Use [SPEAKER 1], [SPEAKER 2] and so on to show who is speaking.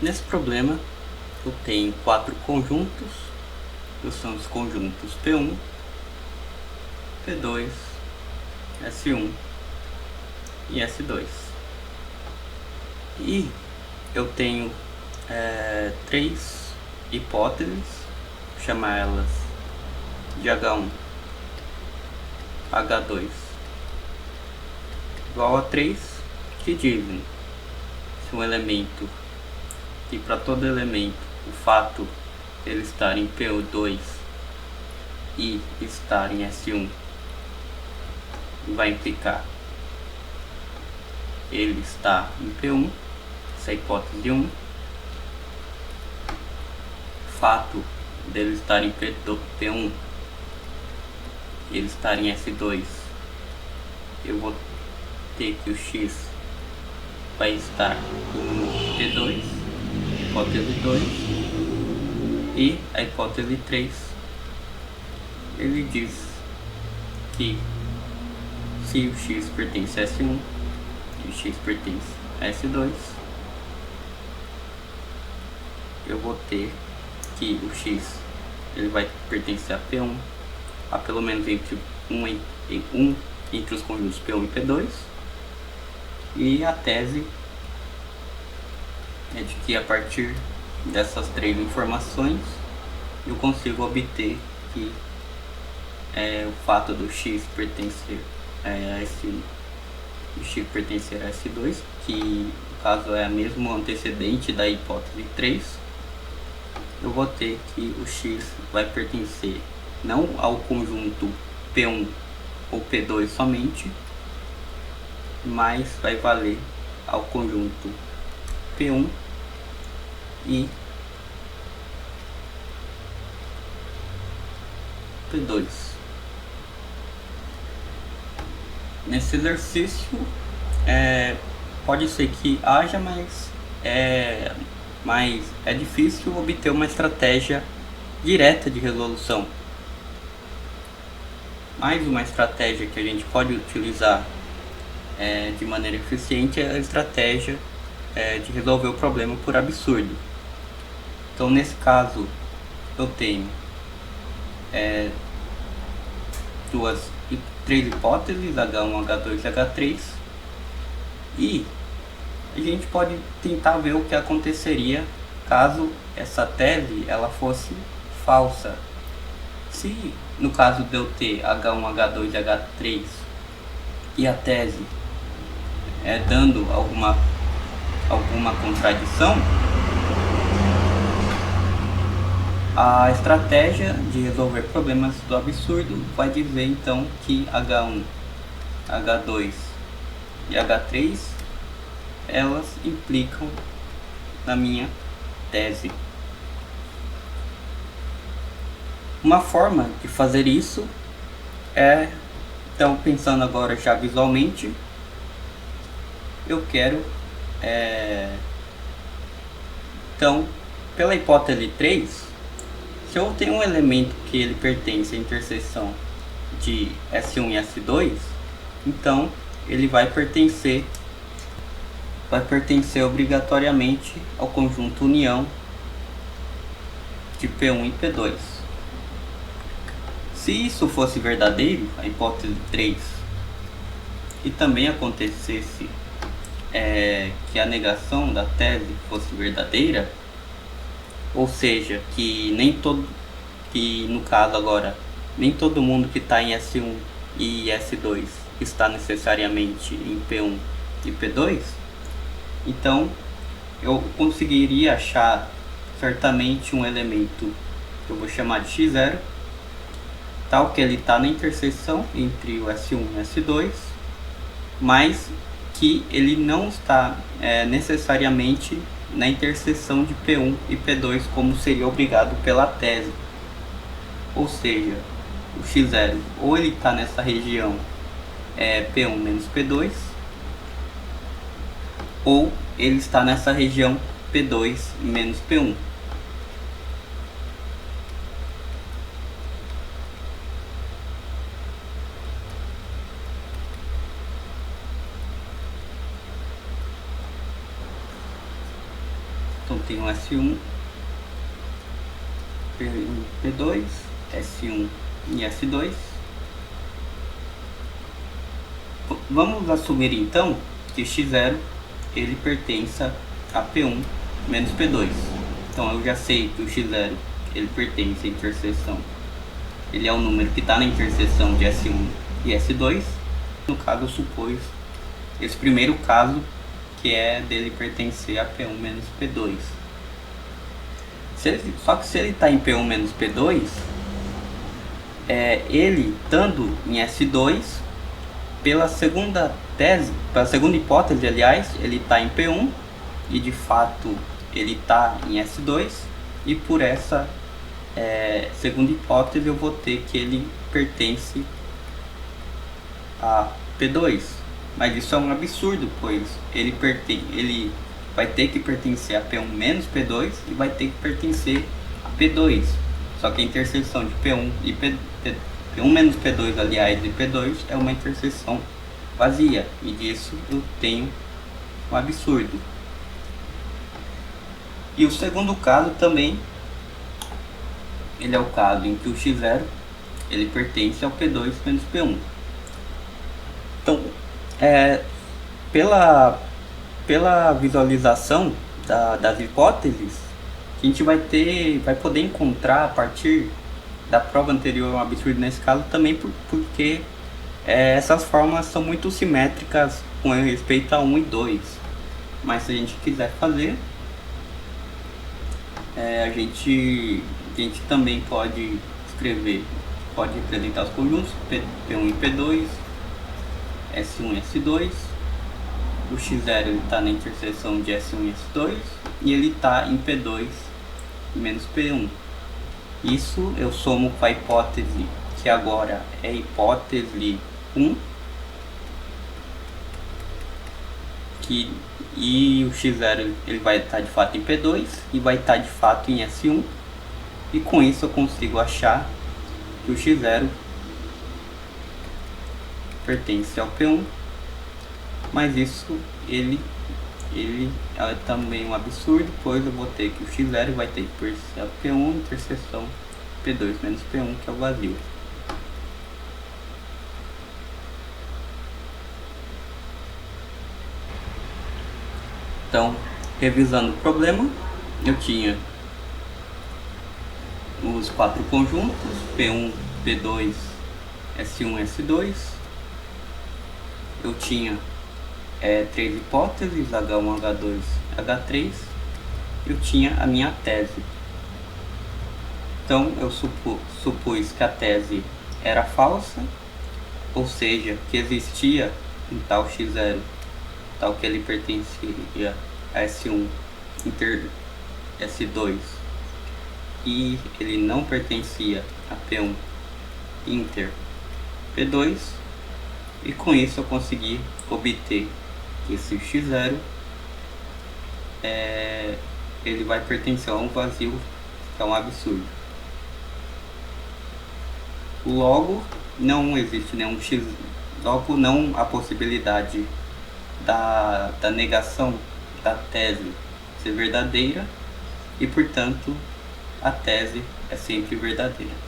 [SPEAKER 1] Nesse problema eu tenho 4 conjuntos, que são os conjuntos P1, P2, S1 e S2. E eu tenho 3 hipóteses, vou chamar elas de H1, H2 igual a 3, que dizem se um elemento, e para todo elemento o fato de ele estar em P2 e estar em S1 vai implicar ele está em P1, essa é a hipótese 1. Fato dele estar em P1 e ele estar em S2, eu vou ter que o x vai estar em P2, hipótese 2, e a hipótese 3, ele diz que se o x pertence a S1 e o x pertence a S2, eu vou ter que o x ele vai pertencer a P1, a pelo menos entre entre os conjuntos P1 e P2, e a tese é de que a partir dessas 3 informações eu consigo obter que o fato do x pertencer a S1 e o x pertencer a S2, que no caso é a mesmo antecedente da hipótese 3, eu vou ter que o x vai pertencer não ao conjunto P1 ou P2 somente, mas vai valer ao conjunto P1 e P2. Nesse exercício pode ser que haja, mas é difícil obter uma estratégia direta de resolução. Mais uma estratégia que a gente pode utilizar de maneira eficiente é a estratégia de resolver o problema por absurdo. Então, nesse caso, eu tenho 3 hipóteses, H1, H2 e H3, e a gente pode tentar ver o que aconteceria caso essa tese ela fosse falsa. Se no caso de eu ter H1, H2 e H3 e a tese dando alguma contradição, a estratégia de resolver problemas do absurdo vai dizer então que H1, H2 e H3 elas implicam na minha tese. Uma forma de fazer isso então pensando agora já visualmente, eu quero então, pela hipótese 3, se eu tenho um elemento que ele pertence à interseção de S1 e S2, então ele vai pertencer obrigatoriamente ao conjunto união de P1 e P2. Se isso fosse verdadeiro, a hipótese 3, e também acontecesse que a negação da tese fosse verdadeira, ou seja, que no caso agora, nem todo mundo que está em S1 e S2 está necessariamente em P1 e P2, então eu conseguiria achar certamente um elemento que eu vou chamar de x0, tal que ele está na interseção entre o S1 e o S2, mas que ele não está necessariamente na interseção de P1 e P2 como seria obrigado pela tese. Ou seja, o x0 ou ele está nessa região P1 menos P2, ou ele está nessa região P2 menos P1. Então tem um S1, P2, S1 e S2. Vamos assumir então que x0 ele pertença a P1 menos P2. Então eu já sei que o x0 ele pertence à interseção, ele é o número que está na interseção de S1 e S2. No caso eu supus esse primeiro caso, que é dele pertencer a P1 menos P2. Só que se ele está em P1 menos P2, ele estando em S2, pela segunda hipótese, aliás, ele está em P1 e de fato ele está em S2, e por essa segunda hipótese eu vou ter que ele pertence a P2. Mas isso é um absurdo, pois ele vai ter que pertencer a P1 menos P2 e vai ter que pertencer a P2. Só que a interseção de P1 e P1 menos P2, aliás, e P2 é uma interseção vazia, e disso eu tenho um absurdo. E o segundo caso também, ele é o caso em que o x0 ele pertence ao P2 menos P1. Então, pela visualização das hipóteses, a gente vai poder encontrar a partir da prova anterior um absurdo nesse caso também, porque essas formas são muito simétricas com respeito a 1 e 2. Mas se a gente quiser fazer, a gente também pode representar os conjuntos P1 e P2, S1 e S2. O x0 está na interseção de S1 e S2 e ele está em P2 menos P1. Isso eu somo com a hipótese que agora é hipótese 1, e o x0 ele vai estar de fato em P2 e vai estar de fato em S1, e com isso eu consigo achar que o x0 pertence ao P1, mas isso ele é também um absurdo, pois eu vou ter que o x0 vai ter que pertencer ao P1 interseção P2 menos P1, que é o vazio. Então, revisando o problema, eu tinha os 4 conjuntos P1, P2, S1, S2. Eu tinha 3 hipóteses, H1, H2, H3. Eu tinha a minha tese. Então eu supus que a tese era falsa, ou seja, que existia um tal x0, tal que ele pertencia a S1 inter S2 e ele não pertencia a P1 inter P2, e com isso eu consegui obter que esse x0 ele vai pertencer a um vazio, que é um absurdo. Logo não existe nenhum x, logo não há possibilidade da negação da tese ser verdadeira, e portanto a tese é sempre verdadeira.